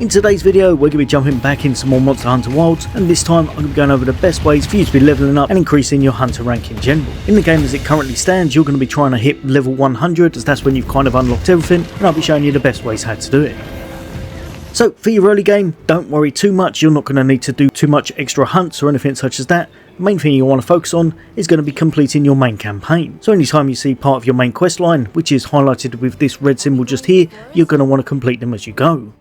In today's video, we're going to be jumping back into some more Monster Hunter Wilds, and this time I'm going to be going over the best ways for you to be leveling up and increasing your hunter rank in general. In the game as it currently stands, you're going to be trying to hit level 100, as that's when you've kind of unlocked everything, and I'll be showing you the best ways how to do it. So for your early game, don't worry too much, you're not going to need to do too much extra hunts or anything such as that. The main thing you want to focus on is going to be completing your main campaign. So anytime you see part of your main quest line, which is highlighted with this red symbol just here, you're going to want to complete them as you go.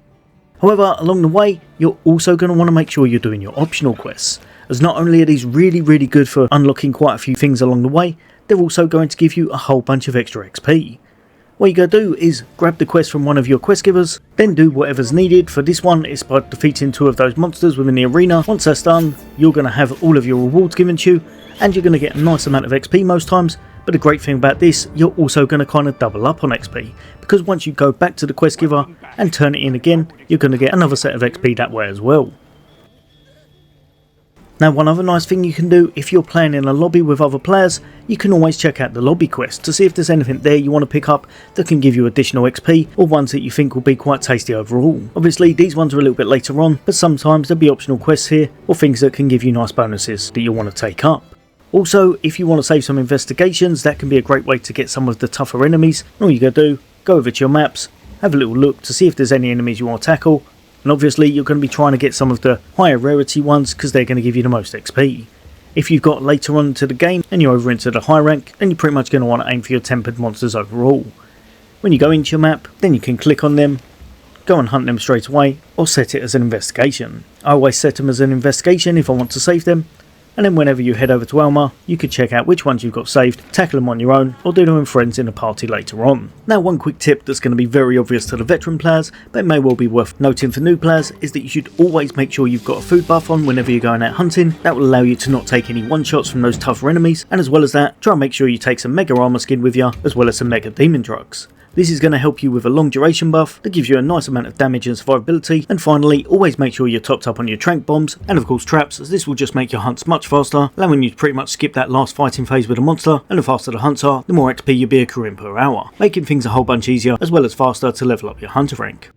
However, along the way, you're also going to want to make sure you're doing your optional quests, as not only are these really good for unlocking quite a few things along the way, they're also going to give you a whole bunch of extra XP. What you're going to do is grab the quest from one of your quest givers, then do whatever's needed. For this one, it's by defeating 2 of those monsters within the arena. Once that's done, you're going to have all of your rewards given to you, and you're going to get a nice amount of XP most times. But the great thing about this, you're also going to kind of double up on XP, because once you go back to the quest giver and turn it in again, you're going to get another set of XP that way as well. Now, one other nice thing you can do if you're playing in a lobby with other players, you can always check out the lobby quest to see if there's anything there you want to pick up that can give you additional XP, or ones that you think will be quite tasty overall. Obviously these ones are a little bit later on, but sometimes there'll be optional quests here or things that can give you nice bonuses that you'll want to take up. Also, if you want to save some investigations, that can be a great way to get some of the tougher enemies. All you gotta do, go over to your maps, have a little look to see if there's any enemies you want to tackle, and obviously you're going to be trying to get some of the higher rarity ones because they're going to give you the most XP. If you've got later on into the game and you're over into the high rank, then you're pretty much going to want to aim for your tempered monsters overall. When you go into your map, then you can click on them, go and hunt them straight away, or set it as an investigation. I always set them as an investigation if I want to save them, and then whenever you head over to Elma, you can check out which ones you've got saved, tackle them on your own, or do them with friends in a party later on. Now, one quick tip that's going to be very obvious to the veteran players, but it may well be worth noting for new players, is that you should always make sure you've got a food buff on whenever you're going out hunting. That will allow you to not take any one-shots from those tougher enemies, and as well as that, try and make sure you take some mega armor skin with you, as well as some mega demon drugs. This is going to help you with a long duration buff that gives you a nice amount of damage and survivability. And finally, always make sure you're topped up on your trank bombs and of course traps, as this will just make your hunts much faster, allowing you to pretty much skip that last fighting phase with a monster, and the faster the hunts are, the more XP you'll be accruing per hour, making things a whole bunch easier as well as faster to level up your hunter rank.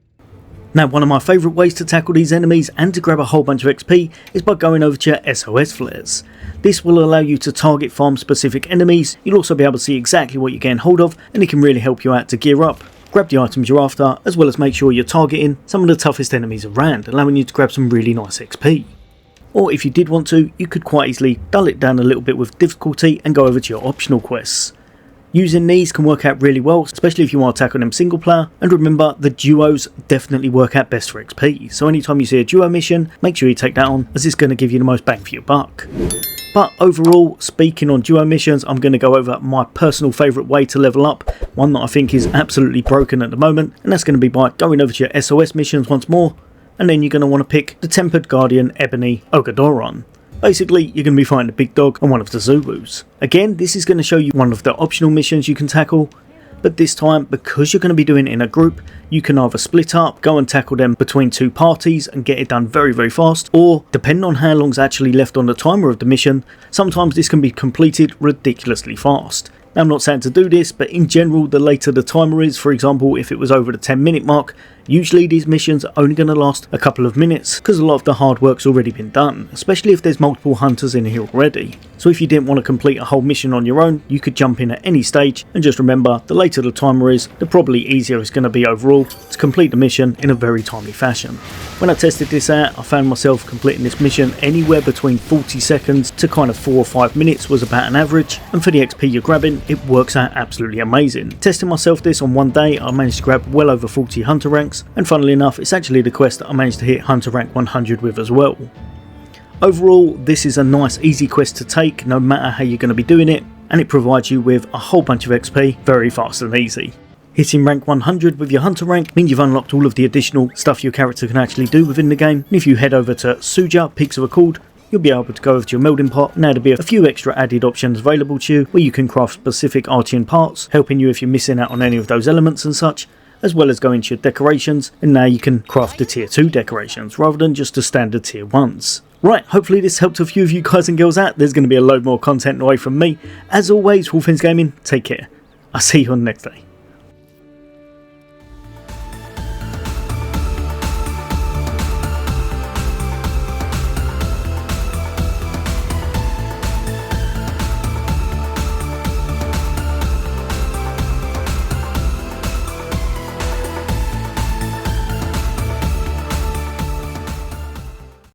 Now, one of my favourite ways to tackle these enemies and to grab a whole bunch of XP is by going over to your SOS flares. This will allow you to target farm specific enemies. You'll also be able to see exactly what you're getting hold of, and it can really help you out to gear up, grab the items you're after, as well as make sure you're targeting some of the toughest enemies around, allowing you to grab some really nice XP. Or if you did want to, you could quite easily dull it down a little bit with difficulty and go over to your optional quests. Using these can work out really well, especially if you want to tackle them single player, and remember, the duos definitely work out best for XP, so anytime you see a duo mission, make sure you take that on, as it's going to give you the most bang for your buck. But overall, speaking on duo missions, I'm going to go over my personal favourite way to level up, one that I think is absolutely broken at the moment, and that's going to be by going over to your SOS missions once more, and then you're going to want to pick the Tempered Guardian Ebony Ogadoron. Basically, you're going to be fighting a big dog on one of the Zulus. Again, this is going to show you one of the optional missions you can tackle, but this time, because you're going to be doing it in a group, you can either split up, go and tackle them between 2 parties and get it done very fast, or depending on how long's actually left on the timer of the mission, sometimes this can be completed ridiculously fast. Now, I'm not saying to do this, but in general, the later the timer is, for example, if it was over the 10-minute mark, usually these missions are only going to last a couple of minutes because a lot of the hard work's already been done, especially if there's multiple hunters in here already. So if you didn't want to complete a whole mission on your own, you could jump in at any stage, and just remember, the later the timer is, the probably easier it's going to be overall to complete the mission in a very timely fashion. When I tested this out, I found myself completing this mission anywhere between 40 seconds to kind of 4 or 5 minutes was about an average, and for the XP you're grabbing, it works out absolutely amazing. Testing myself this on one day, I managed to grab well over 40 hunter ranks, and funnily enough, it's actually the quest that I managed to hit hunter rank 100 with as well. Overall, this is a nice easy quest to take no matter how you're going to be doing it, and it provides you with a whole bunch of XP very fast and easy. Hitting rank 100 with your hunter rank means you've unlocked all of the additional stuff your character can actually do within the game, and if you head over to Suja, Peaks of Accord, you'll be able to go over to your melding pot. Now there'll be a few extra added options available to you where you can craft specific Archean parts, helping you if you're missing out on any of those elements and such, as well as go into your decorations, and now you can craft the tier 2 decorations rather than just the standard tier 1s. Right, hopefully this helped a few of you guys and girls out. There's going to be a load more content away from me. As always, Wolfens Gaming, take care. I'll see you on the next day.